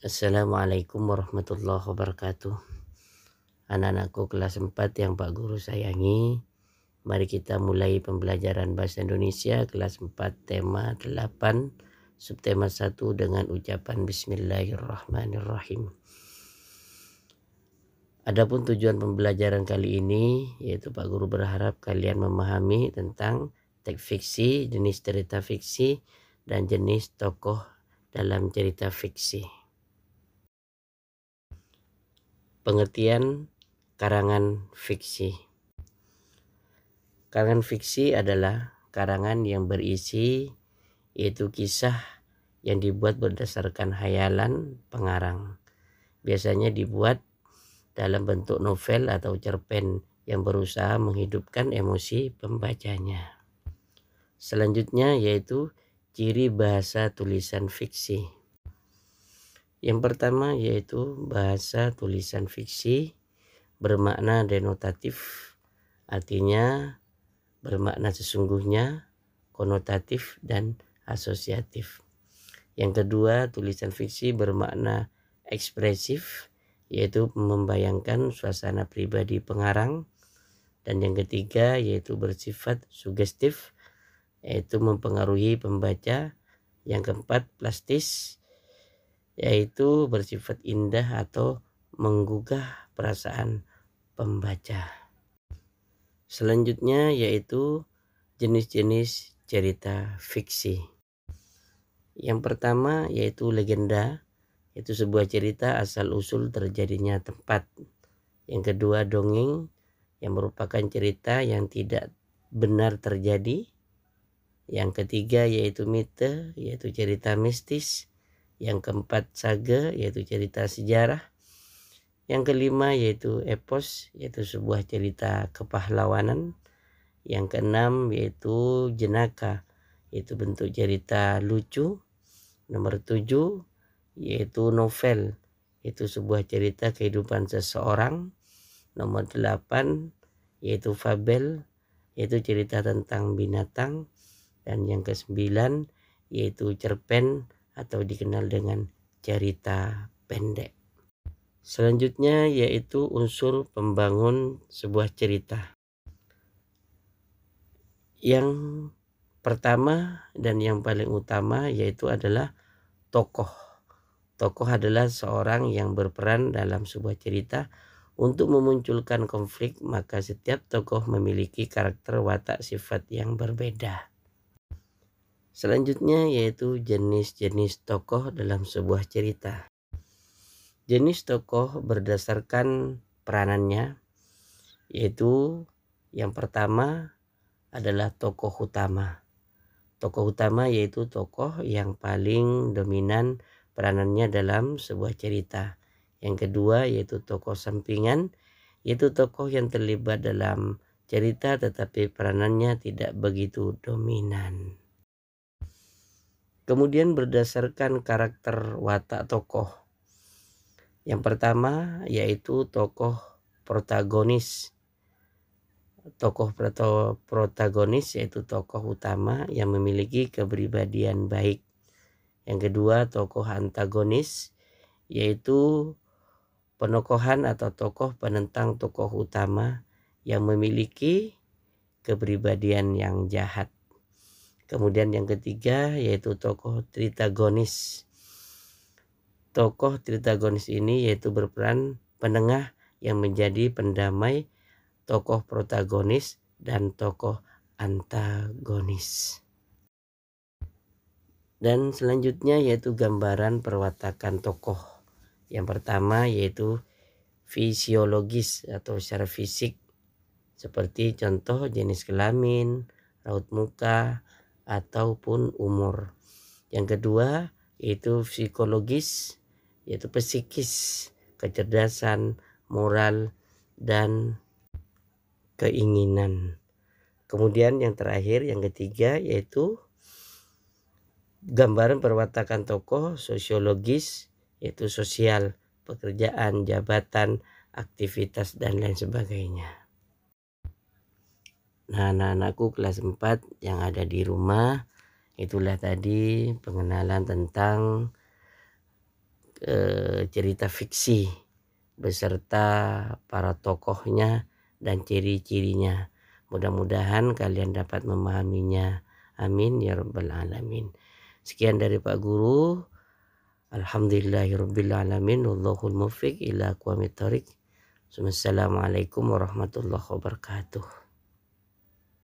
Assalamualaikum warahmatullahi wabarakatuh. Anak-anakku kelas 4 yang Pak Guru sayangi, mari kita mulai pembelajaran bahasa Indonesia kelas 4 tema 8 subtema 1 dengan ucapan Bismillahirrahmanirrahim. Adapun tujuan pembelajaran kali ini yaitu Pak Guru berharap kalian memahami tentang teks fiksi, jenis cerita fiksi, dan jenis tokoh dalam cerita fiksi. Pengertian karangan fiksi. Karangan fiksi adalah karangan yang berisi yaitu kisah yang dibuat berdasarkan hayalan pengarang. Biasanya dibuat dalam bentuk novel atau cerpen yang berusaha menghidupkan emosi pembacanya. Selanjutnya yaitu ciri bahasa tulisan fiksi. Yang pertama yaitu bahasa tulisan fiksi bermakna denotatif, artinya bermakna sesungguhnya, konotatif, dan asosiatif. Yang kedua, tulisan fiksi bermakna ekspresif, yaitu membayangkan suasana pribadi pengarang. Dan yang ketiga yaitu bersifat sugestif, yaitu mempengaruhi pembaca. Yang keempat, plastis, yaitu bersifat indah atau menggugah perasaan pembaca. Selanjutnya yaitu jenis-jenis cerita fiksi. Yang pertama yaitu legenda, yaitu sebuah cerita asal-usul terjadinya tempat. Yang kedua dongeng, yang merupakan cerita yang tidak benar terjadi. Yang ketiga yaitu mite, yaitu cerita mistis. Yang keempat saga, yaitu cerita sejarah. Yang kelima yaitu epos, yaitu sebuah cerita kepahlawanan. Yang keenam yaitu jenaka, yaitu bentuk cerita lucu. Nomor 7 yaitu novel, yaitu sebuah cerita kehidupan seseorang. Nomor 8 yaitu fabel, yaitu cerita tentang binatang. Dan yang ke-9 yaitu cerpen atau dikenal dengan cerita pendek. Selanjutnya yaitu unsur pembangun sebuah cerita. Yang pertama dan yang paling utama yaitu adalah tokoh. Tokoh adalah seorang yang berperan dalam sebuah cerita. Untuk memunculkan konflik, maka setiap tokoh memiliki karakter, watak, sifat yang berbeda. Selanjutnya yaitu jenis-jenis tokoh dalam sebuah cerita. Jenis tokoh berdasarkan peranannya, yaitu yang pertama adalah tokoh utama. Tokoh utama yaitu tokoh yang paling dominan peranannya dalam sebuah cerita. Yang kedua yaitu tokoh sampingan, yaitu tokoh yang terlibat dalam cerita tetapi peranannya tidak begitu dominan. Kemudian berdasarkan karakter watak tokoh. Yang pertama yaitu tokoh protagonis. Tokoh protagonis yaitu tokoh utama yang memiliki kepribadian baik. Yang kedua tokoh antagonis, yaitu penokohan atau tokoh penentang tokoh utama yang memiliki kepribadian yang jahat. Kemudian yang ketiga yaitu tokoh tritagonis. Tokoh tritagonis ini yaitu berperan penengah yang menjadi pendamai tokoh protagonis dan tokoh antagonis. Dan selanjutnya yaitu gambaran perwatakan tokoh. Yang pertama yaitu fisiologis atau secara fisik, seperti contoh jenis kelamin, raut muka, ataupun umur. Yang kedua yaitu psikologis, yaitu psikis, kecerdasan, moral, dan keinginan. Kemudian yang terakhir yang ketiga yaitu gambaran perwatakan tokoh sosiologis, yaitu sosial, pekerjaan, jabatan, aktivitas, dan lain sebagainya. Nah, anak-anakku kelas 4 yang ada di rumah, itulah tadi pengenalan tentang cerita fiksi beserta para tokohnya dan ciri-cirinya. Mudah-mudahan kalian dapat memahaminya. Amin ya rabbal alamin. Sekian dari Pak Guru. Alhamdulillahirabbil alamin. Wallahul muwaffiq ila aqwamit thoriq. Wassalamualaikum warahmatullahi wabarakatuh.